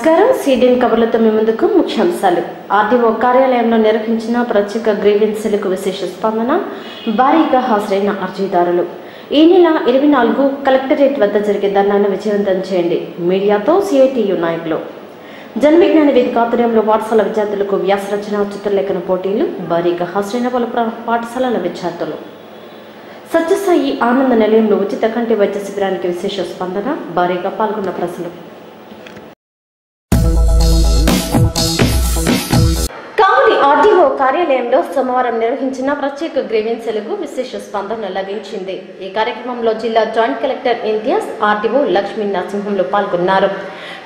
నమస్కారం. సీడీఎన్ కబర్లతో మీ ముందుకు ముఖ్యాంశాలు. ఆర్డీఓ కార్యాలయంలో నిర్వహించిన ప్రత్యేక గ్రీవెన్సీలకు విశేష స్పందన, భారీగా హాజరైన అర్జీదారులు. ఈ నెల 24 కలెక్టరేట్ వద్ద జరిగే ధర్నాను విజయవంతం చేయండి. మీడియాతో సిఐటియు నాయకులు. జనవిజ్ఞాన వేదిక ఆధ్వర్యంలో పాఠశాల విద్యార్థులకు వ్యాసరచన, చిత్రలేఖన పోటీలు. భారీగా హాజరైన పలు పాఠశాలల విద్యార్థులు. సత్యసాయి ఆనంద నిలయంలో ఉచిత కంటి వైద్య శిబిరానికి విశేష స్పందన, భారీగా పాల్గొన్న ప్రజలు. ఆర్డీఓ కార్యాలయంలో సోమవారం నిర్వహించిన ప్రత్యేక గ్రీవెన్సీలకు విశేష స్పందన లభించింది. ఈ కార్యక్రమంలో జిల్లా joint collector Imtiaz, RDO Lakshmi నరసింహంలు పాల్గొన్నారు.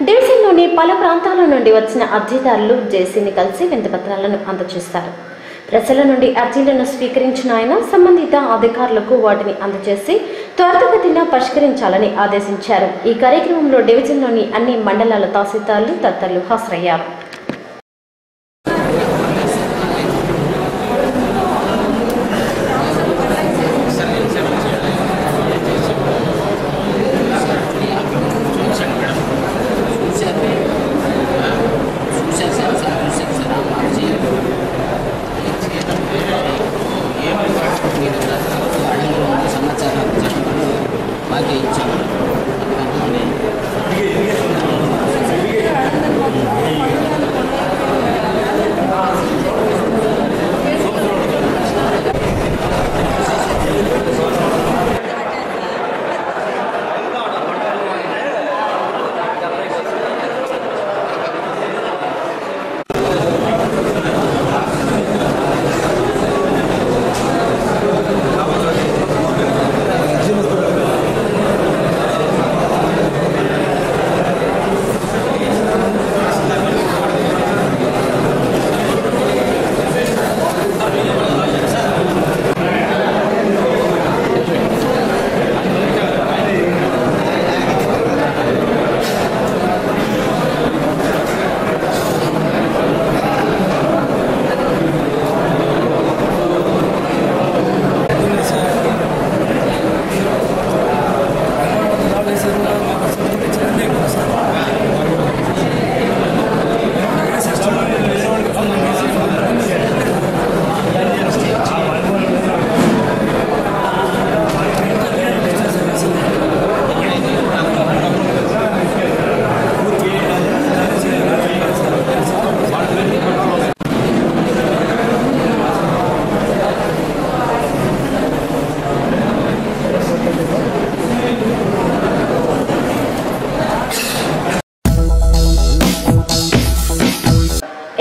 డివిజన్లోని పలు ప్రాంతాల నుండి వచ్చిన అర్జీదారులు జేసీని కలిసి వినతిపత్రాలను అందజేస్తారు. ప్రజల నుండి అర్జీలను స్వీకరించిన ఆయన సంబంధిత అధికారులకు వాటిని అందజేసి త్వరితగతిన పరిష్కరించాలని ఆదేశించారు. ఈ కార్యక్రమంలో డివిజన్లోని అన్ని మండలాల తహసీల్దార్లు తదితరులు హాజరయ్యారు.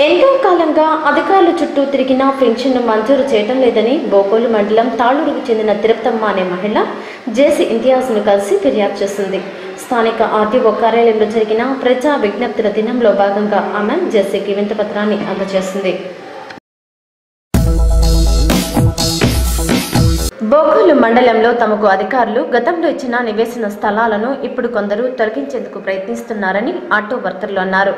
ఎంతో కాలంగా అధికారుల చుట్టూ తిరిగినా పెన్షన్ను మంజూరు చేయడం లేదని బోకోలు మండలం తాళూరుకు చెందిన తిరుపతమ్మ అనే మహిళ జేసీ ఇంతియాజ్ను కలిసి ఫిర్యాదు చేసింది. స్థానిక ఆర్డీఓ కార్యాలయంలో జరిగిన ప్రజా విజ్ఞప్తుల దినంలో భాగంగా ఆమె జేసీకి వినతిపత్రాన్ని అందజేసింది. బోకోలు మండలంలో తమకు అధికారులు గతంలో ఇచ్చిన నివేశన స్థలాలను ఇప్పుడు కొందరు తొలగించేందుకు ప్రయత్నిస్తున్నారని ఆటో వర్కర్లు అన్నారు.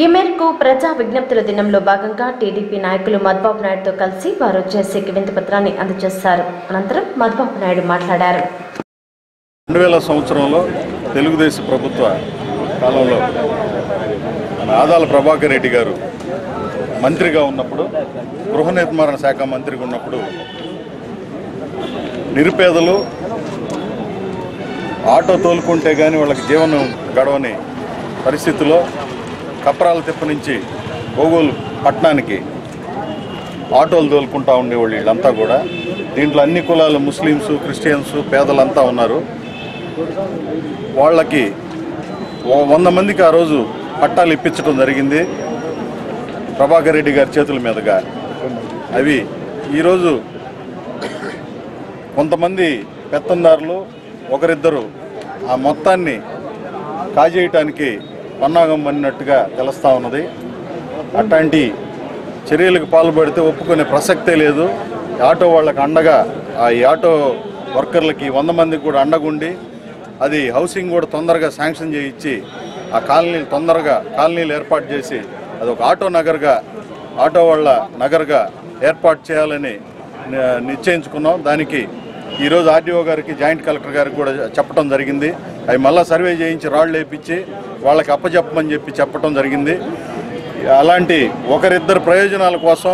ఈ మేరకు ప్రజా విజ్ఞప్తుల దినంలో భాగంగా టీడీపీ నాయకులు మధుబాబు నాయుడుతో కలిసి వారు జేసీకి వినతిపత్రాన్ని అందజేశారు. అనంతరం మధుబాబు నాయుడు మాట్లాడారు. 2000 సంవత్సరంలో తెలుగుదేశం ప్రభుత్వ కాలంలో ఆదాల ప్రభాకర్ రెడ్డి గారు మంత్రిగా ఉన్నప్పుడు, గృహ నిర్మాణ శాఖ మంత్రిగా ఉన్నప్పుడు నిరుపేదలు ఆటో తోలుకుంటే కానీ వాళ్ళకి జీవనం గడవని పరిస్థితుల్లో కప్రాల తిప్ప నుంచి బోగోలు పట్టణానికి ఆటోలు తోలుకుంటూ ఉండేవాళ్ళు. వీళ్ళంతా కూడా దీంట్లో అన్ని కులాలు, ముస్లిమ్స్, క్రిస్టియన్స్, పేదలంతా ఉన్నారు. వాళ్ళకి 100 మందికి ఆ రోజు పట్టాలు ఇప్పించడం జరిగింది ప్రభాకర్ రెడ్డి గారి చేతుల మీదుగా. అవి ఈరోజు కొంతమంది పెత్తందారులు ఒకరిద్దరు ఆ మొత్తాన్ని కాజేయటానికి పన్నాగం పడినట్టుగా తెలుస్తూ ఉన్నది. అట్లాంటి చర్యలకు పాల్పడితే ఒప్పుకునే ప్రసక్తే లేదు. ఆటో వాళ్ళకి అండగా, ఈ ఆటో వర్కర్లకి 100 మందికి కూడా అండగుండి అది హౌసింగ్ కూడా తొందరగా శాంక్షన్ చేయించి ఆ కాలనీలు తొందరగా కాలనీలు ఏర్పాటు చేసి అది ఒక ఆటో నగర్గా, ఆటో వాళ్ళ నగర్గా ఏర్పాటు చేయాలని నిశ్చయించుకున్నాం. దానికి ఈరోజు ఆర్డీఓ గారికి, జాయింట్ కలెక్టర్ గారికి కూడా చెప్పడం జరిగింది. అవి మళ్ళీ సర్వే చేయించి రాళ్ళు వేయించి వాళ్ళకి అప్పచెప్పమని చెప్పడం జరిగింది. అలాంటి ఒకరిద్దరు ప్రయోజనాల కోసం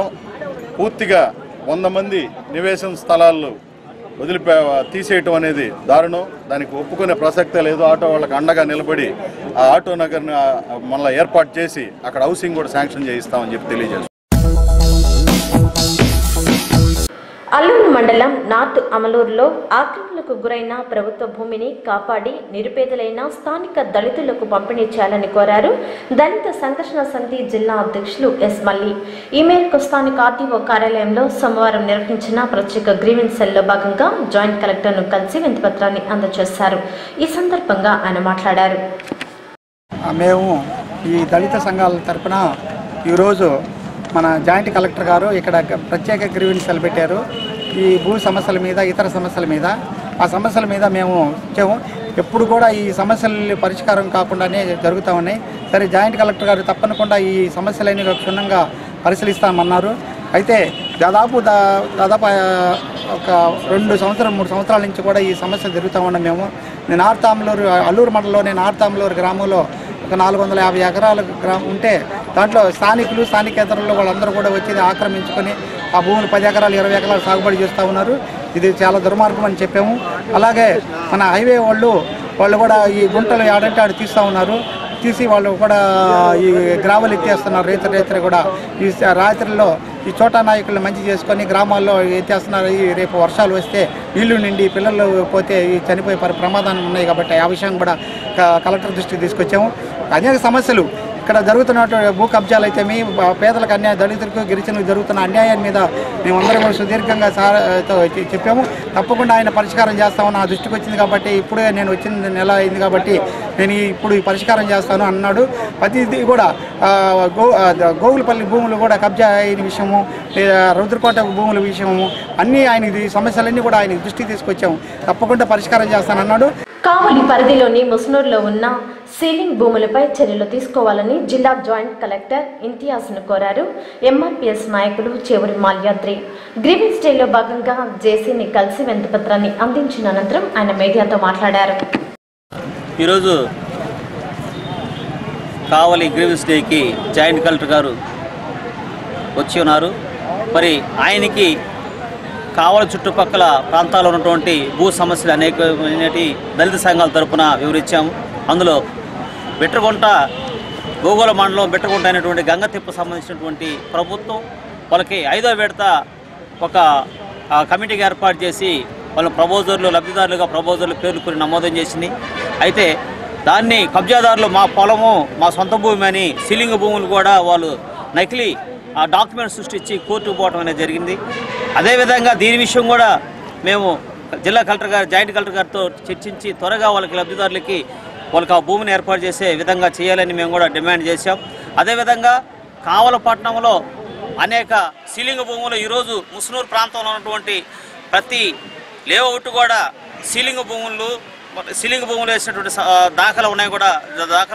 పూర్తిగా 100 మంది నివేశన స్థలాలు తీసేయటం అనేది దారుణం. దానికి ఒప్పుకునే ప్రసక్తే లేదు. ఆటో వాళ్ళకి అండగా నిలబడి ఆ ఆటో నగర్ని మళ్ళీ ఏర్పాటు చేసి అక్కడ హౌసింగ్ కూడా శాంక్షన్ చేయిస్తామని చెప్పి తెలియజేస్తాం. అల్లూరు మండలం నార్త్ అమలూరులో ఆక్రమణలకు గురైన ప్రభుత్వ భూమిని కాపాడి నిరుపేదలైన స్థానిక దళితులకు పంపిణీ చేయాలని కోరారు దళిత సంఘర్షణ సమితి జిల్లా అధ్యక్షులు ఎస్ మల్లి. ఈ మేరకు స్థానిక ఆర్టీఓ కార్యాలయంలో సోమవారం నిర్వహించిన ప్రత్యేక గ్రీవెన్స్ సెల్లో భాగంగా జాయింట్ కలెక్టర్ను కలిసి వినతిపత్రాన్ని అందజేశారు. ఈ సందర్భంగా ఆయన మాట్లాడారు. మేము ఈ దళిత సంఘాల తరఫున ఈరోజు మన జాయింట్ కలెక్టర్ గారు ఇక్కడ ప్రత్యేక గ్రీవెన్స్ సెల్ పెట్టారు. ఈ భూ సమస్యల మీద, ఇతర సమస్యల మీద, ఆ సమస్యల మీద మేము వచ్చాము. ఎప్పుడు కూడా ఈ సమస్యలు పరిష్కారం కాకుండానే జరుగుతూ ఉన్నాయి. సరే, జాయింట్ కలెక్టర్ గారు తప్పకుండా ఈ సమస్యలన్నీ క్షుణ్ణంగా పరిశీలిస్తామన్నారు. అయితే దాదాపు ఒక 2 సంవత్సరాలు 3 సంవత్సరాల నుంచి కూడా ఈ సమస్యలు జరుగుతూ ఉన్నాం. మేము నార్త్ అమలూరు, అల్లూరు మండలంలోని నార్త్ అమలూరు గ్రామంలో ఒక 450 ఎకరాల గ్రామం ఉంటే దాంట్లో స్థానికులు, స్థానికేతరులు వాళ్ళందరూ కూడా వచ్చి ఆక్రమించుకొని ఆ భూములు 10 ఎకరాలు 20 ఎకరాలు సాగుబడి చేస్తూ ఉన్నారు. ఇది చాలా దుర్మార్గం అని చెప్పాము. అలాగే మన హైవే వాళ్ళు కూడా ఈ గుంటలు ఆడంటే ఆడు తీస్తూ ఉన్నారు. తీసి వాళ్ళు కూడా ఈ గ్రావెల్ ఎత్తేస్తున్నారు. రైతులు కూడా ఈ రాత్రిలో ఈ చోటా నాయకులను మంచి చేసుకొని గ్రామాల్లో ఎత్తేస్తున్నారు. రేపు వర్షాలు వస్తే నీళ్లు నిండి పిల్లలు పోతే ఈ చనిపోయే ప్రమాదాలు ఉన్నాయి. కాబట్టి ఆ విషయం కూడా కలెక్టర్ దృష్టికి తీసుకొచ్చాము. అనేక సమస్యలు ఇక్కడ జరుగుతున్నటువంటి భూ కబ్జాలు అయితే పేదలకు అన్యాయం, దళితులకు, గిరిజనులకు జరుగుతున్న అన్యాయం మీద మేమందరం కూడా సుదీర్ఘంగా చెప్పాము. తప్పకుండా ఆయన పరిష్కారం చేస్తామని నా దృష్టికి వచ్చింది. కాబట్టి ఇప్పుడే నేను వచ్చిన నెల అయింది కాబట్టి నేను ఇప్పుడు ఈ పరిష్కారం చేస్తాను అన్నాడు. ప్రతిదీ కూడా గోగులపల్లి భూములు కూడా కబ్జా అయిన విషయము, రుద్రకోట భూముల విషయము అన్నీ ఆయనకి సమస్యలన్నీ కూడా ఆయన దృష్టికి తీసుకొచ్చాము. తప్పకుండా పరిష్కారం చేస్తానన్నాడు. కావలి పరిధిలోని ముస్నూరులో ఉన్న సీలింగ్ భూములపై చర్యలు తీసుకోవాలని జిల్లా జాయింట్ కలెక్టర్ ఇంతియాజ్ను కోరారు ఎంఆర్పీఎస్ నాయకుడు చేవూరి మాల్యాద్రి. గ్రీవెన్స్ డేలో భాగంగా జేసీని కలిసి వినతిపత్రాన్ని అందించిన అనంతరం ఆయన మీడియాతో మాట్లాడారు. ఈరోజు కావలి గ్రీవెన్స్ డేకి జాయింట్ కలెక్టర్ గారు వచ్చి ఉన్నారు. మరి ఆయనకి కావలి చుట్టుపక్కల ప్రాంతాల్లో ఉన్నటువంటి భూ సమస్యలు అనేకమైనటి దళిత సంఘాల తరఫున వివరించాము. అందులో బిట్రగుంట గోగోల మండలం బిట్రగుంట అయినటువంటి గంగతిప్ప సంబంధించినటువంటి ప్రభుత్వం వాళ్ళకి 5వ విడత ఒక కమిటీకి ఏర్పాటు చేసి వాళ్ళ ప్రపోజర్లు, లబ్ధిదారులుగా ప్రపోజర్లు పేర్లు కొన్ని నమోదం చేసింది. అయితే దాన్ని కబ్జాదారులు మా పొలము, మా సొంత భూమి అని సీలింగ్ భూములు కూడా వాళ్ళు నకిలీ డాక్యుమెంట్స్ సృష్టించి కోర్టుకు పోవడం అనేది జరిగింది. అదేవిధంగా దీని విషయం కూడా మేము జిల్లా కలెక్టర్ గారు, జాయింట్ కలెక్టర్ గారితో చర్చించి త్వరగా వాళ్ళకి లబ్ధిదారులకి వాళ్ళకి ఆ భూమిని ఏర్పాటు చేసే విధంగా చేయాలని మేము కూడా డిమాండ్ చేశాం. అదేవిధంగా కావలపట్నంలో అనేక సీలింగ్ భూములు ఈరోజు ముస్నూరు ప్రాంతంలో ఉన్నటువంటి ప్రతి లేఅవుట్ కూడా సీలింగ్ భూములు వేసినటువంటి దాఖలు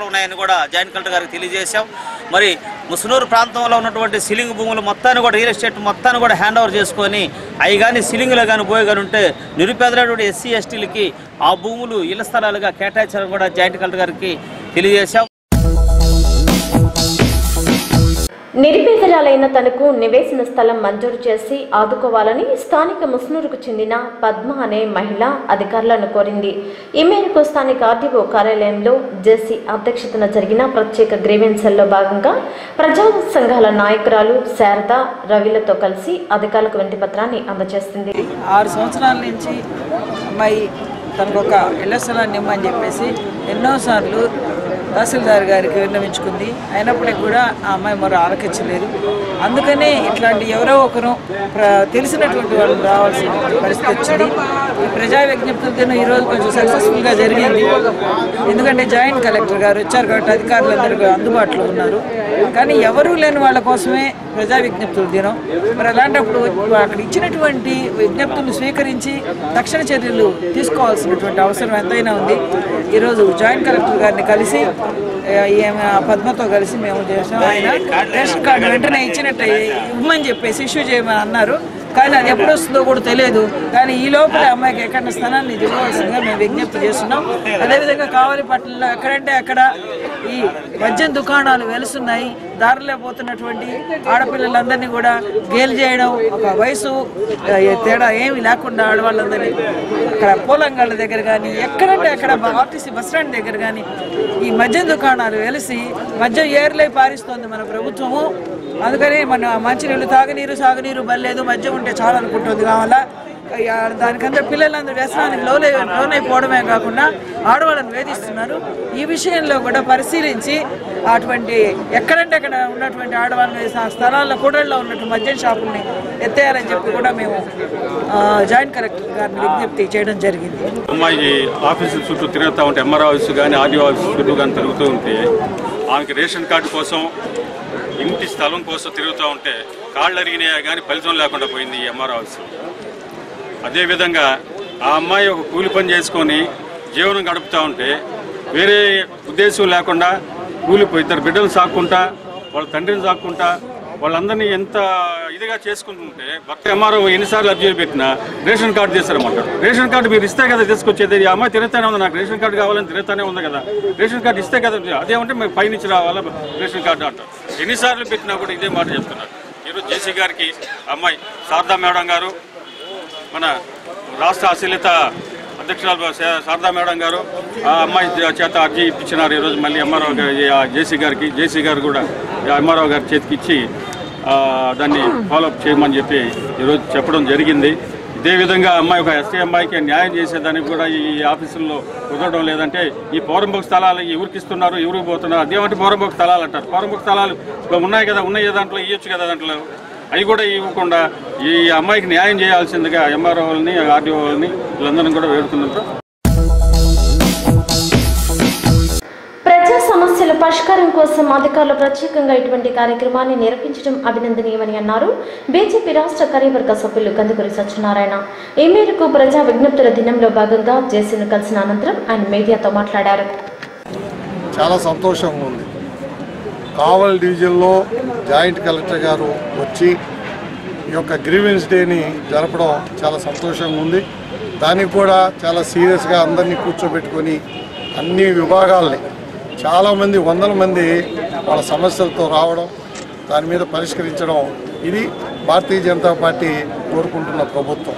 ఉన్నాయని కూడా జాయింట్ కలెక్టర్ గారికి తెలియజేశాం. మరి ముస్నూరు ప్రాంతంలో ఉన్నటువంటి సీలింగ్ భూములు మొత్తాన్ని కూడా రియల్ ఎస్టేట్ మొత్తాన్ని కూడా హ్యాండ్ ఓవర్ చేసుకొని అవి కానీ సీలింగ్లో కానీ పోయి కానీ ఉంటే నిరుపేదలైనటువంటి ఎస్సీ ఎస్టీలకి ఆ భూములు ఇళ్ల స్థలాలుగా కేటాయించాలని కూడా జాయింట్ కలెక్టర్ గారికి తెలియజేశాం. నిరుపేదరాలైన తనకు నివేశన స్థలం మంజూరు చేసి ఆదుకోవాలని స్థానిక ముస్నూరుకు చెందిన పద్మ అనే మహిళ అధికారులను కోరింది. ఈ మేరకు స్థానిక ఆర్టీఓ కార్యాలయంలో జేసీ అధ్యక్షతన జరిగిన ప్రత్యేక గ్రీవెన్స్ సెల్లో భాగంగా ప్రజా సంఘాల నాయకురాలు శారద రవిలతో కలిసి అధికారులకు వినతిపత్రాన్ని అందజేస్తుంది. 6 సంవత్సరాల నుంచి అమ్మాయి తనకు ఒక ఇళ్ల స్థలాన్ని ఇమ్మని చెప్పేసి ఎన్నోసార్లు తహసీల్దార్ గారికి విన్నవించుకుంది. అయినప్పటికీ కూడా ఆ అమ్మాయి మరో ఆలకించలేదు. అందుకనే ఇట్లాంటి ఎవరో ఒకరు తెలిసినటువంటి వాళ్ళు రావాల్సిన పరిస్థితి వచ్చింది. ఈ ప్రజా విజ్ఞప్తుల దినం ఈరోజు కొంచెం సక్సెస్ఫుల్గా జరిగింది. ఎందుకంటే జాయింట్ కలెక్టర్ గారు వచ్చారు కాబట్టి అధికారులందరూ అందుబాటులో ఉన్నారు. కానీ ఎవరూ లేని వాళ్ళ కోసమే ప్రజా విజ్ఞప్తుల దినం. మరి అలాంటప్పుడు అక్కడ ఇచ్చినటువంటి విజ్ఞప్తులను స్వీకరించి తక్షణ చర్యలు తీసుకోవాల్సినటువంటి అవసరం ఎంతైనా ఉంది. ఈరోజు జాయింట్ కలెక్టర్ గారిని కలిసి పద్మతో కలిసి మేము చేసాం. ఆయన రేషన్ కార్డు వెంటనే ఇచ్చినట్టు ఇవ్వమని చెప్పేసి ఇష్యూ చేయమని అన్నారు. కానీ అది ఎప్పుడు వస్తుందో కూడా తెలియదు. కానీ ఈ లోపల అమ్మాయికి ఎక్కడ స్థానాన్ని ఇవ్వవలసిందిగా మేము విజ్ఞప్తి చేస్తున్నాం. అదేవిధంగా కావలిపట్నంలో ఎక్కడంటే అక్కడ ఈ మద్యం దుకాణాలు వెలుస్తున్నాయి. దారిలో పోతున్నటువంటి ఆడపిల్లలందరినీ కూడా గేలు చేయడం, ఒక వయసు తేడా ఏమి లేకుండా ఆడవాళ్ళందరినీ అక్కడ పోలంగాళ్ళ దగ్గర కానీ ఎక్కడంటే అక్కడ ఆర్టీసీ బస్టాండ్ దగ్గర కానీ ఈ మద్యం దుకాణాలు వెలిసి మద్యం ఏర్లై పారిస్తోంది మన ప్రభుత్వము. అందుకని మన మంచినీళ్ళు, తాగునీరు, సాగునీరు బలేదు, మద్యం ఉంటే చాలా అనుకుంటుంది. కావాలా దానికంతా పిల్లలందరూ వ్యసనానికి లోనైపోవడమే కాకుండా ఆడవాళ్ళని వేధిస్తున్నారు. ఈ విషయంలో కూడా పరిశీలించి అటువంటి ఎక్కడంటే అక్కడ ఉన్నటువంటి ఆడవాళ్ళని స్థలాల్లో కూడళ్లలో ఉన్నటువంటి మద్యం షాపుల్ని ఎత్తేయాలని చెప్పి కూడా మేము జాయింట్ కలెక్టర్ గారిని విజ్ఞప్తి చేయడం జరిగింది. అమ్మాయి ఆఫీసుల చుట్టూ తిరుగుతూ ఉంటే, ఎంఆర్ఓ ఆఫీసు కానీ ఆర్డీఓ ఆఫీసు చుట్టూ కానీ తిరుగుతూ ఉంటే, ఆమెకి రేషన్ కార్డు కోసం, ఇంటి స్థలం కోసం తిరుగుతూ ఉంటే కాళ్ళు అరిగినాయా కానీ ఫలితం లేకుండా పోయింది ఈ ఎంఆర్ఓ ఆఫీసు. అదేవిధంగా ఆ అమ్మాయి ఒక కూలి పని చేసుకొని జీవనం గడుపుతూ ఉంటే వేరే ఉద్దేశం లేకుండా కూలిపోయి ఇద్దరు బిడ్డలు సాక్కుంటా, వాళ్ళ తండ్రిని సాక్కుంటా, వాళ్ళందరినీ ఎంత ఇదిగా చేసుకుంటుంటే భర్త ఎంఆర్ఓ ఎన్నిసార్లు అర్జీలు పెట్టినా రేషన్ కార్డు తీస్తారన్నమాట. రేషన్ కార్డు మీరు ఇస్తే కదా తీసుకొచ్చేది. ఈ అమ్మాయి తిరుగుతానే ఉంది, నాకు రేషన్ కార్డు కావాలని తిరుగుతానే ఉంది కదా, రేషన్ కార్డు ఇస్తే కదా. అదేమంటే మేము పైనుంచి రావాలా రేషన్ కార్డు అంటారు. ఎన్నిసార్లు పెట్టినా కూడా ఇదే మాట చెప్తున్నారు. ఈరోజు జేసీ గారికి అమ్మాయి శారదా మేడం గారు, మన రాష్ట్ర అశ్లీలత అధ్యక్షురాలు శారదా మేడం గారు ఆ అమ్మాయి చేత అర్జీ ఇప్పించినారు. ఈరోజు మళ్ళీ ఎంఆర్ఓ జేసీ గారికి, జేసీ గారు కూడా ఎంఆర్ఓ గారి చేతికి ఇచ్చి దాన్ని ఫాలోఅప్ చేయమని చెప్పి ఈరోజు చెప్పడం జరిగింది. ఇదే విధంగా అమ్మాయి ఒక ఎస్టీ అమ్మాయికి న్యాయం చేసేదానికి కూడా ఈ ఆఫీసుల్లో కుదరడం లేదంటే ఈ పౌరంబోక స్థలాలు ఎవరికి ఇస్తున్నారు, ఎవరికి పోతున్నారు, అదేమంటే పౌరంబోక స్థలాలు అంటారు. పౌరంబోక స్థలాలు ఉన్నాయి కదా, ఉన్నాయి దాంట్లో ఇవ్వచ్చు కదా, దాంట్లో అవి కూడా ఇవ్వకుండా ఈ అమ్మాయికి న్యాయం చేయాల్సిందిగా ఎంఆర్ఓని, ఆర్డీఓని వీళ్ళందరినీ కూడా వేడుతున్నారు. ప్రజా సమస్యల పరిష్కారం కోసం అధికారులు ప్రత్యేకంగా ఇటువంటి కార్యక్రమాన్ని నిర్వహించడం అభినందనీయమని అన్నారు బీజేపీ రాష్ట్ర కార్యవర్గ సభ్యులు కందుకూరి సత్యనారాయణ. ఈ మేరకు ప్రజా విజ్ఞప్తుల దినంలో భాగంగా జేసీని కలిసిన అనంతరం ఆయన మీడియాతో మాట్లాడారు. చాలా సంతోషంగా ఉంది. కావలి డివిజన్లో జాయింట్ కలెక్టర్ గారు వచ్చి ఈ యొక్క గ్రీవెన్స్ డేని జరపడం చాలా సంతోషంగా ఉంది. దానికి కూడా చాలా సీరియస్గా అందరినీ కూర్చోబెట్టుకొని అన్ని విభాగాల్ని చాలామంది వందల మంది వాళ్ళ సమస్యలతో రావడం, దాని మీద పరిష్కరించడం, ఇది భారతీయ జనతా పార్టీ కోరుకుంటున్న ప్రభుత్వం.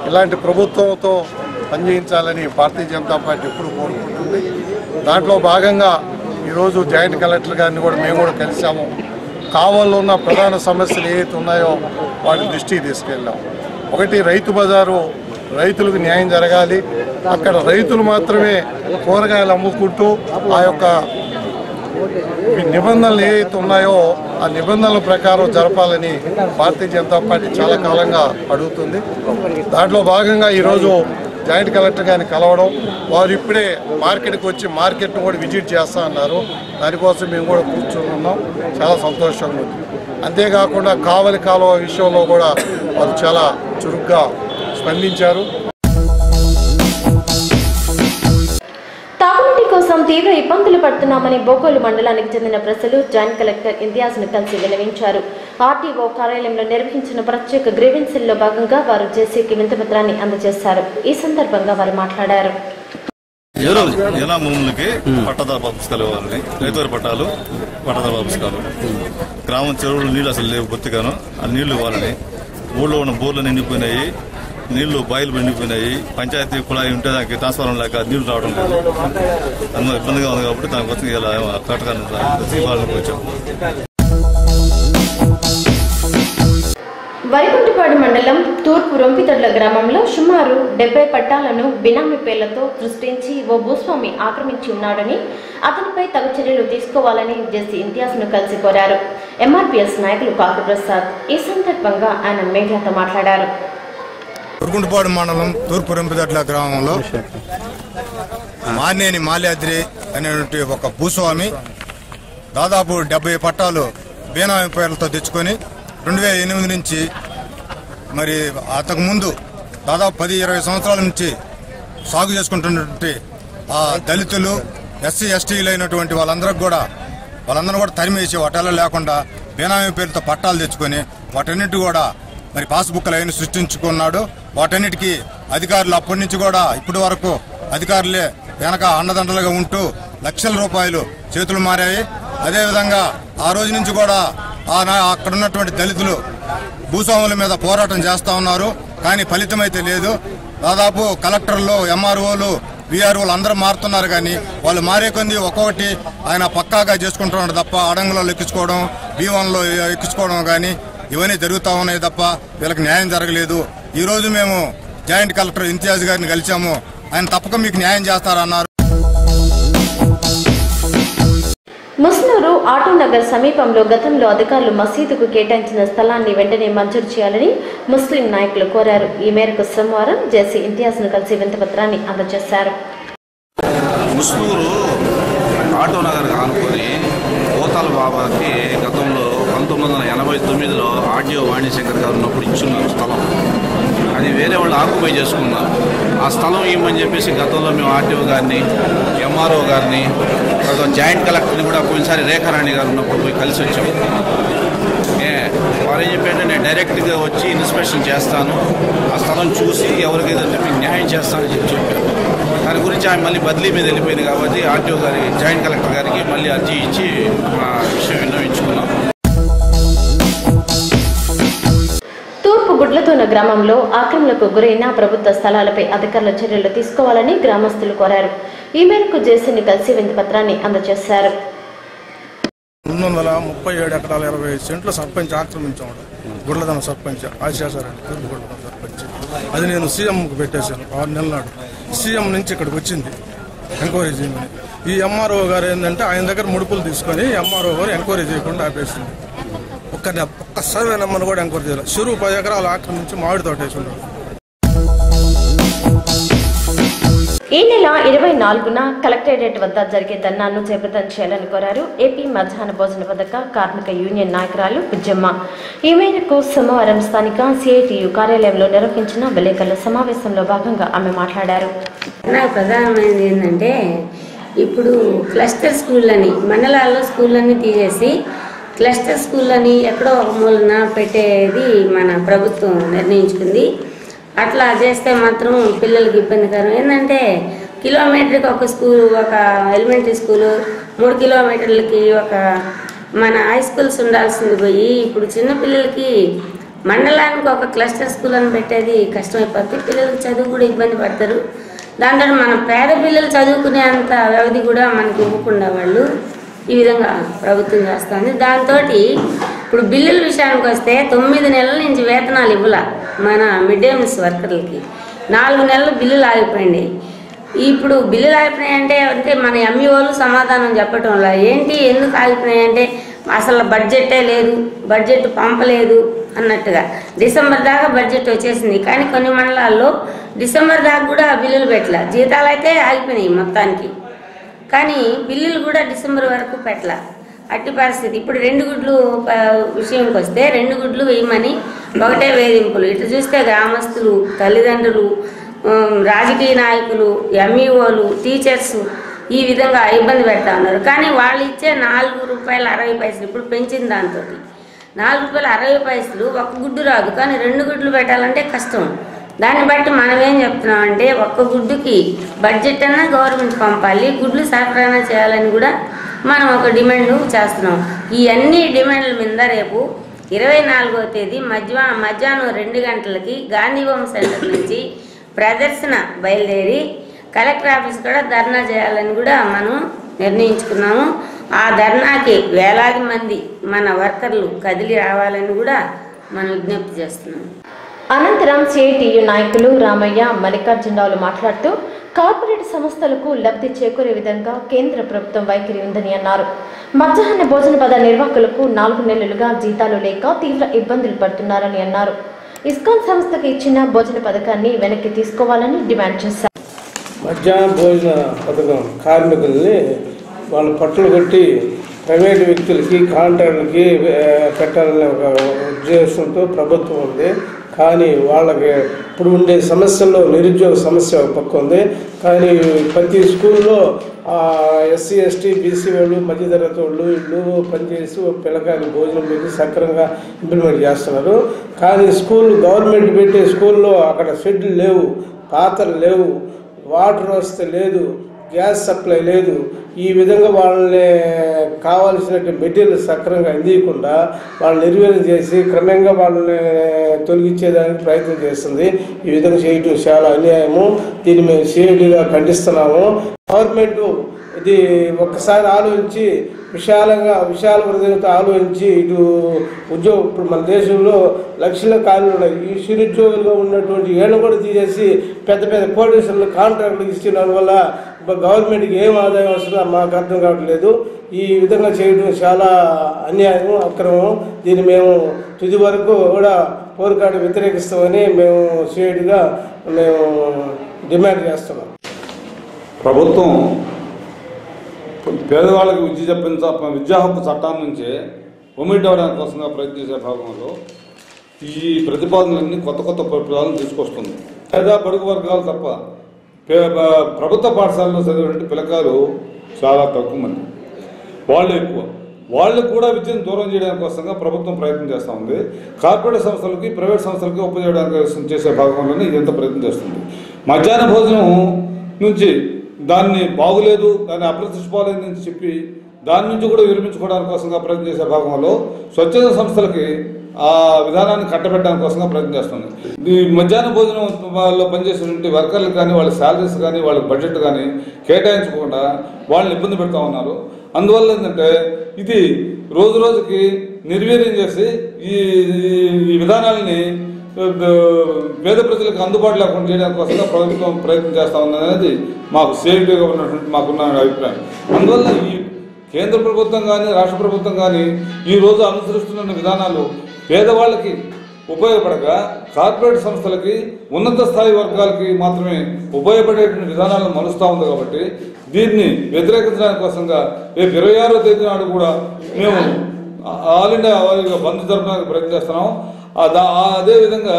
ఇలాంటి ప్రభుత్వంతో పనిచేయించాలని భారతీయ జనతా పార్టీ ఎప్పుడు కోరుకుంటుంది. దాంట్లో భాగంగా ఈరోజు జాయింట్ కలెక్టర్ గారిని కూడా మేము కూడా కలిసాము. కావల్లో ఉన్న ప్రధాన సమస్యలు ఏవైతే ఉన్నాయో వాటి దృష్టికి తీసుకెళ్ళాం. ఒకటి, రైతు బజారు, రైతులకు న్యాయం జరగాలి. అక్కడ రైతులు మాత్రమే కూరగాయలు అమ్ముకుంటూ ఆ యొక్క నిబంధనలు ఏవైతే ఉన్నాయో ఆ నిబంధనల ప్రకారం జరపాలని భారతీయ జనతా పార్టీ చాలా కాలంగా అడుగుతుంది. దాంట్లో భాగంగా ఈరోజు జాయింట్ కలెక్టర్ గారిని కలవడం, వారు ఇప్పుడే మార్కెట్కి వచ్చి మార్కెట్ను కూడా విజిట్ చేస్తా అన్నారు. దానికోసం మేము కూడా కూర్చొని ఉన్నాం. చాలా సంతోషంగా ఉంది. అంతేకాకుండా కావలి కాలువ విషయంలో కూడా వారు చాలా చురుగ్గా స్పందించారు. తాగునీటి కోసం తీవ్ర ఇబ్బందులు పడుతున్నామని బోగోలు మండలానికి చెందిన ప్రజలు జాయింట్ కలెక్టర్ ఇంతియాజ్ను కలిసి విన్నవించారు. ఆర్టీఓ కార్యాలయంలో నిర్వహించిన ప్రత్యేక గ్రీవెన్స్లో భాగంగా వారు జేసీకి వినతిపత్రాన్ని అందజేశారు. ఈ సందర్భంగా వారు మాట్లాడారు. ఎలా భూములకి పట్టదారు పుస్తకాలు ఇవ్వాలని, రైతువారి పట్టాలు, పట్టదారు పుస్తకాలు, గ్రామం చెరువులు నీళ్ళు అసలు లేవు బొత్తిగాను, ఆ నీళ్లు ఇవ్వాలని, ఊళ్ళో ఉన్న బోర్లు నిండిపోయినాయి, నీళ్లు బాయిలు నిండిపోయినాయి, పంచాయతీ కుళాయి ఉంటే దానికి ట్రాన్స్ఫార్మర్ లేక నీళ్లు రావడం లేదు, అందులో ఇబ్బందిగా ఉంది కాబట్టి దానికోసం ఇలా కరెక్ట్గా ఇవ్వాలని వచ్చాం. వరికుంటిపాడు మండలం తూర్పు రొంపితడ్ల గ్రామంలో సుమారు 70 పట్టాలను బినామీ పేర్లతో సృష్టించి ఓ భూస్వామి ఆక్రమించి ఉన్నాడని, అతనిపై తగు చర్యలు తీసుకోవాలని జేసీ ఇంతియాజ్ను కలిసి కోరారు ఎంఆర్పీఎస్ నాయకులు కాకు ప్రసాద్. ఈ సందర్భంగా ఆయన మీడియాతో మాట్లాడారు. వరికుంటిపాడు మండలం తూర్పు రొంపితడ్ల గ్రామంలో మానేని మాల్యాద్రి అనేటువంటి ఒక భూస్వామి దాదాపు 70 పట్టాలు బీనామీ పేర్లతో తెచ్చుకొని 2008 నుంచి మరి అంతకుముందు దాదాపు 10-20 సంవత్సరాల నుంచి సాగు చేసుకుంటున్నటువంటి ఆ దళితులు, ఎస్సీ ఎస్టీలు అయినటువంటి వాళ్ళందరూ కూడా తరిమేసి వాటిల్లో లేకుండా బేనామీ పేరుతో పట్టాలు తెచ్చుకొని వాటన్నిటి కూడా మరి పాస్బుక్లు అయిన సృష్టించుకున్నాడు. వాటన్నిటికీ అధికారులు అప్పటి నుంచి కూడా ఇప్పటి వరకు అధికారులే వెనక అండదండలుగా ఉంటూ లక్షల రూపాయలు చేతులు మారాయి. అదేవిధంగా ఆ రోజు నుంచి కూడా అక్కడ ఉన్నటువంటి దళితులు భూస్వాముల మీద పోరాటం చేస్తూ ఉన్నారు. కానీ ఫలితం అయితే లేదు. దాదాపు కలెక్టర్లు, ఎంఆర్ఓలు, వీఆర్ఓలు అందరూ మారుతున్నారు. కానీ వాళ్ళు మారే కొంది ఒక్కొక్కటి ఆయన పక్కాగా చేసుకుంటున్నాడు తప్ప అడంగులో ఎక్కించుకోవడం, బీవన్లో ఎక్కించుకోవడం కానీ ఇవన్నీ జరుగుతూ ఉన్నాయి తప్ప వీళ్ళకి న్యాయం జరగలేదు. ఈ రోజు మేము జాయింట్ కలెక్టర్ ఇంతియాజ్ గారిని కలిసాము. ఆయన తప్పక మీకు న్యాయం చేస్తారన్నారు. ముస్నూరు ఆటోనగర్ సమీపంలో గతంలో అధికారులు మసీదుకు కేటాయించిన స్థలాన్ని వెంటనే మంజూరు చేయాలని ముస్లిం నాయకులు కోరారు. ఈ మేరకు సోమవారం జేసీ ఇంతియాజ్ను కలిసి వినతిపత్రాన్ని అందజేశారు. ముస్నూరు ఆటోనగర్ ఆనుకొని పోతాల బాబాకి గతంలో 1989లో ఆర్డీఓ వాణిశంకర్ గారు ఉన్నప్పుడు ఇచ్చున్నారు స్థలం. అది వేరే వాళ్ళు ఆక్యుపై చేసుకున్నారు. ఆ స్థలం ఇవ్వమని చెప్పేసి గతంలో మేము ఆర్డీఓ గారిని, ఎంఆర్ఓ గారిని, తర్వాత జాయింట్ కలెక్టర్ని కూడా పోయినసారి రేఖారాణి గారు ఉన్నప్పుడు పోయి కలిసి వచ్చాము. వారు ఏం చెప్పారంటే నేను డైరెక్ట్గా వచ్చి ఇన్స్పెక్షన్ చేస్తాను, ఆ స్థలం చూసి ఎవరికైతే మీకు న్యాయం చేస్తానని చెప్పారు. దాని గురించి ఆమె మళ్ళీ బదిలీ మీద వెళ్ళిపోయింది కాబట్టి ఆర్టీఓ గారికి, జాయింట్ కలెక్టర్ గారికి మళ్ళీ అర్జీ ఇచ్చి మా విషయం విన్నవించుకున్నాం. తూర్పు గుడ్లతోన గ్రామంలో ఆక్రమణకు గురైన ప్రభుత్వ స్థలాలపై అధికారుల చర్యలు తీసుకోవాలని గ్రామస్తులు కోరారు. ఈ మేరకు జేసీని కలిసి వినతిపత్రాన్ని అందజేశారు. 237 ఎకరాల 25 సెంట్లు సర్పంచ్ ఆక్రమించాడు. గుడ్లదన సర్పంచ్ ఆశాసారండి, తూర్పు గుడ్లదన సర్పంచ్. అది నేను సీఎంకు పెట్టేశాను 6 నెలల నాడు. సీఎం నుంచి ఇక్కడికి వచ్చింది ఎంక్వైరీ చేయమని. ఈ ఎంఆర్ఓ గారు ఏంటంటే ఆయన దగ్గర ముడుపులు తీసుకొని ఎంఆర్ఓ గారు ఎంక్వైరీ చేయకుండా ఆపేసింది. ఒక్క సర్వే నెంబర్ను కూడా ఎంక్వైరీ చేయాలి. చెరువు 10 ఎకరాలు ఆక్రమించి మామిడి తోట వేసి ఉన్నాడు. ఈ నెల 24న కలెక్టరేట్ వద్ద జరిగే ధర్నాను జయప్రదం చేయాలని కోరారు ఏపీ మధ్యాహ్న భోజన పథక కార్మిక యూనియన్ నాయకురాలు బుజ్జమ్మ. ఈ మేరకు సోమవారం స్థానిక సిఐటియు కార్యాలయంలో నిర్వహించిన విలేకరుల సమావేశంలో భాగంగా ఆమె మాట్లాడారు. నాకు ప్రధానమైనది ఏంటంటే ఇప్పుడు క్లస్టర్ స్కూళ్ళని మండలాల్లో స్కూళ్ళని తీసేసి క్లస్టర్ స్కూళ్ళని ఎక్కడో ఒక మూలన పెట్టేది మన ప్రభుత్వం నిర్ణయించుకుంది. అట్లా చేస్తే మాత్రం పిల్లలకి ఇబ్బందికరం. ఏంటంటే కిలోమీటర్కి ఒక స్కూల్, ఒక ఎలిమెంటరీ స్కూలు, 3 కిలోమీటర్లకి ఒక మన హై స్కూల్స్ ఉండాల్సింది పోయి ఇప్పుడు చిన్నపిల్లలకి మండలానికి ఒక క్లస్టర్ స్కూల్ అని పెట్టేది కష్టమైపోతుంది. పిల్లలకి చదువు కూడా ఇబ్బంది పడతారు. దాంతో మన పేద పిల్లలు చదువుకునే అంత వ్యవధి కూడా మనకి ఇవ్వకుండా వాళ్ళు ఈ విధంగా ప్రభుత్వం చేస్తుంది. దాంతో ఇప్పుడు బిల్లుల విషయానికి వస్తే 9 నెలల నుంచి వేతనాలు ఇవ్వాల మన మిడ్ డే మీల్స్ వర్కర్లకి. 4 నెలలు బిల్లులు ఆగిపోయింది. ఇప్పుడు బిల్లులు ఆగిపోయినాయంటే అంటే మన ఎంఈఓలు సమాధానం చెప్పటంలా ఏంటి ఎందుకు ఆగిపోయినాయంటే అసలు బడ్జెటే లేదు, బడ్జెట్ పంపలేదు అన్నట్టుగా. డిసెంబర్ దాకా బడ్జెట్ వచ్చేసింది కానీ కొన్ని మండలాల్లో డిసెంబర్ దాకా కూడా బిల్లులు పెట్టలే. జీతాలు అయితే ఆగిపోయినాయి మొత్తానికి, కానీ బిల్లులు కూడా డిసెంబర్ వరకు పెట్టలే. అట్టి పరిస్థితి. ఇప్పుడు 2 గుడ్లు విషయంకి వస్తే 2 గుడ్లు వేయమని ఒకటే వేధింపులు. ఇటు చూస్తే గ్రామస్తులు, తల్లిదండ్రులు, రాజకీయ నాయకులు, ఎంఈఓలు, టీచర్స్ ఈ విధంగా ఇబ్బంది పెడతా ఉన్నారు. కానీ వాళ్ళు ఇచ్చే ₹4.60 ఇప్పుడు పెంచిన దాంతో ₹4.60 ఒక గుడ్డు రాదు. కానీ 2 గుడ్లు పెట్టాలంటే కష్టం. దాన్ని బట్టి మనం ఏం చెప్తున్నామంటే ఒక్క గుడ్డుకి బడ్జెట్ అన్నా గవర్నమెంట్ పంపాలి, గుడ్లు సరఫరా చేయాలని కూడా మనం ఒక డిమాండ్ చేస్తున్నాం. ఈ అన్ని డిమాండ్ల మీద రేపు 24వ తేదీ మధ్యాహ్నం 2 గంటలకి గాంధీభవన్ సెంటర్ నుంచి ప్రదర్శన బయలుదేరి కలెక్టర్ ఆఫీస్ కూడా ధర్నా చేయాలని కూడా మనం నిర్ణయించుకున్నాము. ఆ ధర్నాకి వేలాది మంది మన వర్కర్లు కదిలి రావాలని కూడా మనం విజ్ఞప్తి చేస్తున్నాం. అనంతరం సిఐటియు నాయకులు రామయ్య, మల్లికార్జునరావులు మాట్లాడుతూ కార్పొరేట్ సంస్థలకు లబ్ధి చేకూరే విధంగా కేంద్ర ప్రభుత్వం వైఖరి ఉందని అన్నారు. మధ్యాహ్న భోజన పథ నిర్వాహకులకు 4 నెలలుగా జీతాలు లేక తీవ్ర ఇబ్బందులు పడుతున్నారని అన్నారు. ఇస్కాన్ సంస్థకు ఇచ్చిన భోజన పథకాన్ని వెనక్కి తీసుకోవాలని డిమాండ్ చేశారు. మధ్యాహ్న భోజన పథకం కార్మికుల్ని వాళ్ళు పట్టులు కొట్టి ప్రైవేటు వ్యక్తులకి కాంట్రాక్టులకి పెట్టాలనే ఒక ఉద్దేశంతో ప్రభుత్వం ఉంది. కానీ వాళ్ళకి ఇప్పుడు ఉండే సమస్యల్లో నిరుద్యోగ సమస్య ఒక పక్క ఉంది. కానీ ప్రతి స్కూల్లో ఎస్సీ ఎస్టీ బీసీ వాళ్ళు మధ్యతరగతి వాళ్ళు ఇళ్ళు పనిచేసి పిల్లకాయలు భోజనం పెట్టి సక్రమంగా ఇంప్లిమెంట్ చేస్తున్నారు. కానీ గవర్నమెంట్ పెట్టే స్కూల్లో అక్కడ షెడ్లు లేవు, పాత్రలు లేవు, వాటర్ వస్తే లేదు, గ్యాస్ సప్లై లేదు. ఈ విధంగా వాళ్ళని కావాల్సినటువంటి మెటీరియల్ సక్రమంగా అందించకుండా వాళ్ళు నిర్వీర్యం చేసి క్రమంగా వాళ్ళని తొలగించేదానికి ప్రయత్నం చేస్తుంది. ఈ విధంగా చేయటం చాలా అన్యాయము. దీన్ని మేము సీరియస్గా ఖండిస్తున్నాము. గవర్నమెంట్ ఇది ఒక్కసారి ఆలోచించి విశాల హృదయంతో ఆలోచించి ఇటు ఇప్పుడు మన దేశంలో లక్షల ఖాళీలు ఉన్నాయి. ఈ నిరుద్యోగులుగా ఉన్నటువంటి ఏళ్ళు కూడా తీసేసి పెద్ద పెద్ద కోటేశ్వర్లు కాంట్రాక్టులు ఇస్తున్న వల్ల గవర్నమెంట్కి ఏం ఆదాయం వస్తుందో మాకు అర్థం కావట్లేదు. ఈ విధంగా చేయడం చాలా అన్యాయం, అక్రమం. దీన్ని మేము తుది వరకు కూడా పోరాడి వ్యతిరేకిస్తామని మేము సీరియస్గా డిమాండ్ చేస్తున్నాం. ప్రభుత్వం పేదవాళ్ళకి విద్యా హక్కు చట్టం నుంచి ఒమిట్ అవ్వడానికి కోసంగా ప్రయత్నించే భాగంలో ఈ ప్రతిపాదనలన్నీ కొత్త ప్రతిపాదనలు తీసుకొస్తుంది. పేద బడుగు వర్గాలు తప్ప ప్రభుత్వ పాఠశాలలో చదివినటువంటి పిల్లకాయలు చాలా తక్కువ మంది, వాళ్ళు ఎక్కువ. వాళ్ళు కూడా విద్యను దూరం చేయడానికి కోసంగా ప్రభుత్వం ప్రయత్నం చేస్తూ ఉంది. కార్పొరేట్ సంస్థలకి ప్రైవేట్ సంస్థలకి ఉపయోగించడానికి చేసే భాగంలోనే ఇదంతా ప్రయత్నం చేస్తుంది. మధ్యాహ్న భోజనం నుంచి దాన్ని బాగులేదు, దాన్ని అప్రతిష్ఠించుకోవాలని చెప్పి దాని నుంచి కూడా విరమించుకోవడానికి కోసంగా ప్రయత్నం చేసే భాగంలో స్వచ్ఛంద సంస్థలకి ఆ విధానాన్ని కట్టబెట్టడానికి కోసంగా ప్రయత్నం చేస్తుంది. ఈ మధ్యాహ్న భోజనం వాళ్ళు పనిచేసేటువంటి వర్కర్లకు కానీ వాళ్ళ శాలరీస్ కానీ వాళ్ళ బడ్జెట్ కానీ కేటాయించకుండా వాళ్ళని ఇబ్బంది పెడతా ఉన్నారు. అందువల్ల ఏంటంటే ఇది రోజు రోజుకి నిర్వీర్యం చేసి ఈ విధానాలని పేద ప్రజలకు అందుబాటు లేకుండా చేయడానికి కోసంగా ప్రభుత్వం ప్రయత్నం చేస్తూ ఉందనేది మాకు సేఫ్టీగా ఉన్నటువంటి మాకున్న అభిప్రాయం. అందువల్ల ఈ కేంద్ర ప్రభుత్వం కానీ రాష్ట్ర ప్రభుత్వం కానీ ఈరోజు అనుసరిస్తున్న విధానాలు పేదవాళ్ళకి ఉపయోగపడక కార్పొరేట్ సంస్థలకి ఉన్నత స్థాయి వర్గాలకి మాత్రమే ఉపయోగపడేటువంటి విధానాలను మలుస్తూ ఉంది. కాబట్టి దీన్ని వ్యతిరేకించడానికి కోసంగా రేపు 26వ తేదీ నాడు కూడా మేము ఆల్ ఇండియా బంద్ జరపడానికి ప్రయత్నం చేస్తున్నాం. అదేవిధంగా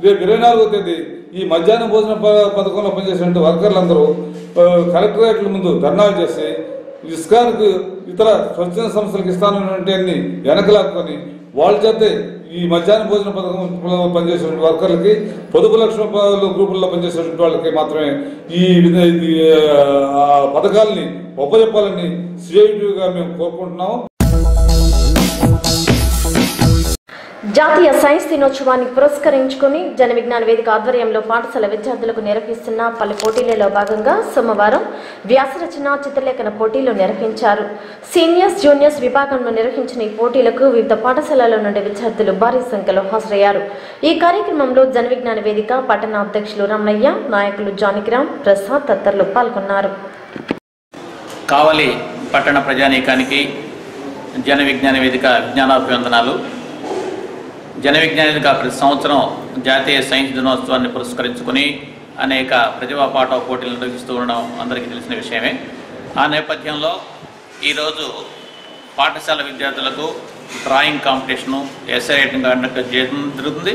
రేపు 24వ తేదీ ఈ మధ్యాహ్న భోజన పథకంలో పనిచేసినటువంటి వర్కర్లందరూ కలెక్టరేట్ల ముందు ధర్నాలు చేసి ఇస్కాన్కు ఇతర స్వచ్ఛంద సంస్థలకు ఇస్తానటువంటి అన్ని వెనకలాక్కొని వాళ్ళ చేతే ఈ మధ్యాహ్న భోజన పథకంలో పనిచేసేటువంటి వర్కర్లకి పొదుపు లక్ష్మ గ్రూపుల్లో పనిచేసేటువంటి వాళ్ళకి మాత్రమే ఈ పథకాలని ఉపజెప్పాలని సిఐటిగా మేము కోరుకుంటున్నాము. జాతీయ సైన్స్ దినోత్సవాన్ని పురస్కరించుకుని జన విజ్ఞాన వేదిక ఆధ్వర్యంలో పాఠశాల విద్యార్థులకు నిర్వహిస్తున్న పలు పోటీలలో భాగంగా సోమవారం వ్యాసరచన చిత్రలేఖన పోటీలు నిర్వహించారు. సీనియర్స్ జూనియర్స్ విభాగంలో నిర్వహించిన ఈ పోటీలకు వివిధ పాఠశాలల నుండి విద్యార్థులు భారీ సంఖ్యలో హాజరయ్యారు. ఈ కార్యక్రమంలో జన విజ్ఞాన వేదిక పట్టణ అధ్యక్షులు రమణయ్య, నాయకులు జానకిరామ్, ప్రసాద్ తదితరులు పాల్గొన్నారు. కావలి పట్టణ ప్రజానీకానికి జన విజ్ఞాన వేదిక విజ్ఞానాభివందనాలు. జన విజ్ఞాన వేదిక ప్రతి సంవత్సరం జాతీయ సైన్స్ దినోత్సవాన్ని పురస్కరించుకుని అనేక ప్రతిభా పాఠ పోటీలు నిర్వహిస్తూ ఉండడం అందరికీ తెలిసిన విషయమే. ఆ నేపథ్యంలో ఈరోజు పాఠశాల విద్యార్థులకు drawing competition, essay writing conduct చేయడం జరుగుతుంది.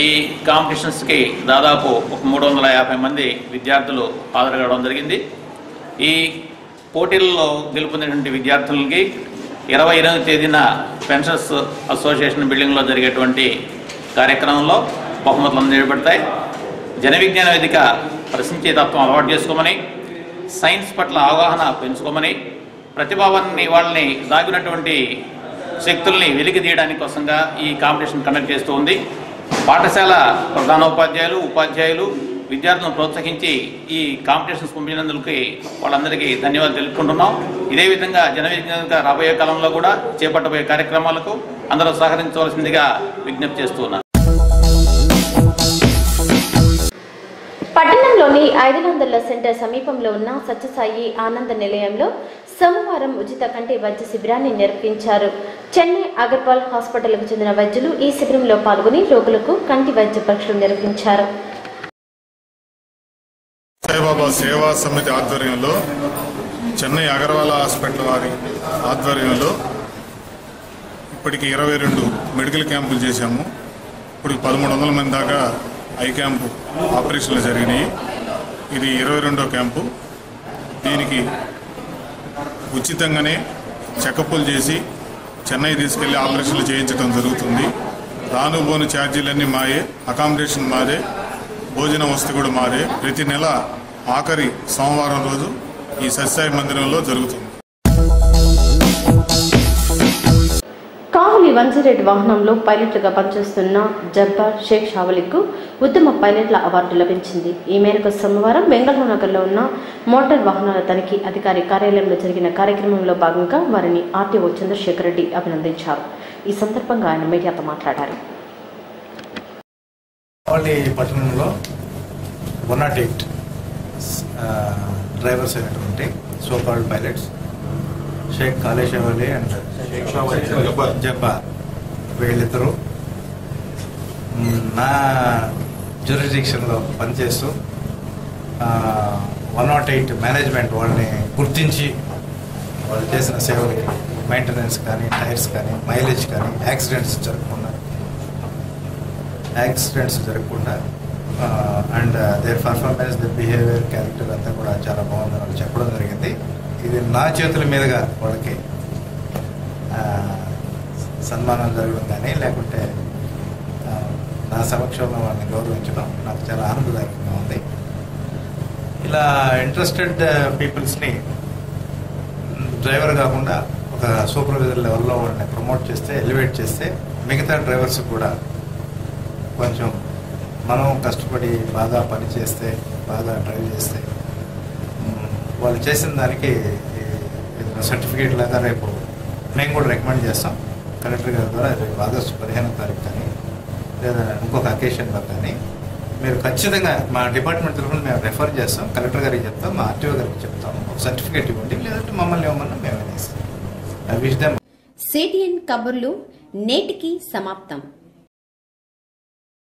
ఈ కాంపిటీషన్స్కి దాదాపు 350 మంది విద్యార్థులు హాజరు కావడం జరిగింది. ఈ పోటీల్లో గెలుపొందినటువంటి విద్యార్థులకి 28వ తేదీన పెన్షన్స్ అసోసియేషన్ బిల్డింగ్లో జరిగేటువంటి కార్యక్రమంలో బహుమతులు అందజేయబడతాయి. జన విజ్ఞాన వేదిక ప్రశ్నించే తత్వం అలవాటు చేసుకోమని, సైన్స్ పట్ల అవగాహన పెంచుకోమని, ప్రతిభావాన్ని వాళ్ళని దాగినటువంటి శక్తుల్ని వెలికి తీయడానికి కోసంగా ఈ కాంపిటీషన్ కండక్ట్ చేస్తూ ఉంది. పాఠశాల ప్రధానోపాధ్యాయులు, ఉపాధ్యాయులు విద్యార్థులను ప్రోత్సహించి ఈ కాంపిటీషన్స్ పంపినందుకు వాళ్ళందరికీ ధన్యవాదాలు తెలుపుకుంటున్నాం. ఇదే విధంగా జన విజ్ఞాన రాబోయే కాలంలో కూడా చేపట్టబోయే కార్యక్రమాలకు అందరూ సహకరించవలసిందిగా విజ్ఞప్తి చేస్తున్నారు. పట్టణంలోని 500 సెంటర్ సమీపంలో ఉన్న సత్యసాయి ఆనంద నిలయంలో సోమవారం ఉచిత కంటి వైద్య శిబిరాన్ని నిర్వహించారు. చెన్నై అగర్వాల్ హాస్పిటల్కు చెందిన వైద్యులు ఈ శిబిరంలో పాల్గొని రోగులకు కంటి వైద్య పరీక్షలు నిర్వహించారు. సాయిబాబా సేవా సమితి ఆధ్వర్యంలో చెన్నై అగర్వాల హాస్పిటల్ వారి ఆధ్వర్యంలో ఇప్పటికి 22 మెడికల్ క్యాంపులు చేశాము. ఇప్పుడు 1300 మంది దాకా ఐ క్యాంపు ఆపరేషన్లు జరిగినాయి. ఇది 22వ క్యాంపు. దీనికి ఉచితంగానే చెకప్లు చేసి చెన్నై తీసుకెళ్లి ఆపరేషన్లు చేయించడం జరుగుతుంది. రానుబోను ఛార్జీలన్నీ మాయే, అకామిడేషన్ మాదే, భోజన వసతి కూడా మాదే. ప్రతి నెల ఆఖరి సోమవారం రోజు ఈ సత్యసాయి మందిరంలో జరుగుతుంది. కావలి 108 వాహనంలో పైలట్లుగా పనిచేస్తున్న జబ్బార్ షేక్ షావలికు ఉత్తమ పైలట్ల అవార్డు లభించింది. ఈ మేరకు సోమవారం బెంగళూరు నగర్లో ఉన్న మోటార్ వాహనాల తనిఖీ అధికారి కార్యాలయంలో జరిగిన కార్యక్రమంలో భాగంగా వారిని ఆర్టీఓ చంద్రశేఖర్ రెడ్డి అభినందించారు. ఈ సందర్భంగా ఆయన మీడియాతో మాట్లాడారు. కావలి పట్టణంలో 108 డ్రైవర్స్ అయినటువంటి so called pilots Sheikh Kaleshwari and Jabba వీళ్ళిద్దరూ నా జ్యూరిడిక్షన్లో పనిచేస్తూ 108 మేనేజ్మెంట్ వాళ్ళని గుర్తించి వాళ్ళు చేసిన సేవలకి మెయింటెనెన్స్ కానీ, టైర్స్ కానీ, మైలేజ్ కానీ, యాక్సిడెంట్స్ జరగకుండా and there performance, their behaviour, character అంతా కూడా చాలా బాగుందని వాళ్ళు చెప్పడం జరిగింది. ఇది నా చేతుల మీదుగా వాళ్ళకి సన్మానం జరగడం కానీ, లేకుంటే నా సమక్షంలో వాళ్ళని గౌరవించడం నాకు చాలా ఆనందదాయకంగా ఉంది. ఇలా ఇంట్రెస్టెడ్ పీపుల్స్ని డ్రైవర్ కాకుండా ఒక సూపర్వైజర్ లెవెల్లో వాళ్ళని ప్రమోట్ చేస్తే, ఎలివేట్ చేస్తే మిగతా డ్రైవర్స్ కూడా కొంచెం మనం కష్టపడి బాగా పని చేస్తే, బాగా డ్రైవ్ చేస్తే వాళ్ళు చేసిన దానికి సర్టిఫికేట్ లాగా రేపు మేము కూడా రికమెండ్ చేస్తాం కలెక్టర్ గారి ద్వారా. రేపు ఆగస్టు 15వ తారీఖు కానీ లేదా ఇంకొక అకేషన్లో కానీ మీరు ఖచ్చితంగా మా డిపార్ట్మెంట్ తరఫున మేము రెఫర్ చేస్తాం, కలెక్టర్ గారికి చెప్తాం, మా ఆర్టీఓ గారికి చెప్తాం, ఒక సర్టిఫికేట్ ఇవ్వండి, లేదంటే మమ్మల్ని ఇవ్వమన్నా మేమే ఇస్తాం. సిటిఎన్ కబుర్లు నేటికి సమాప్తం.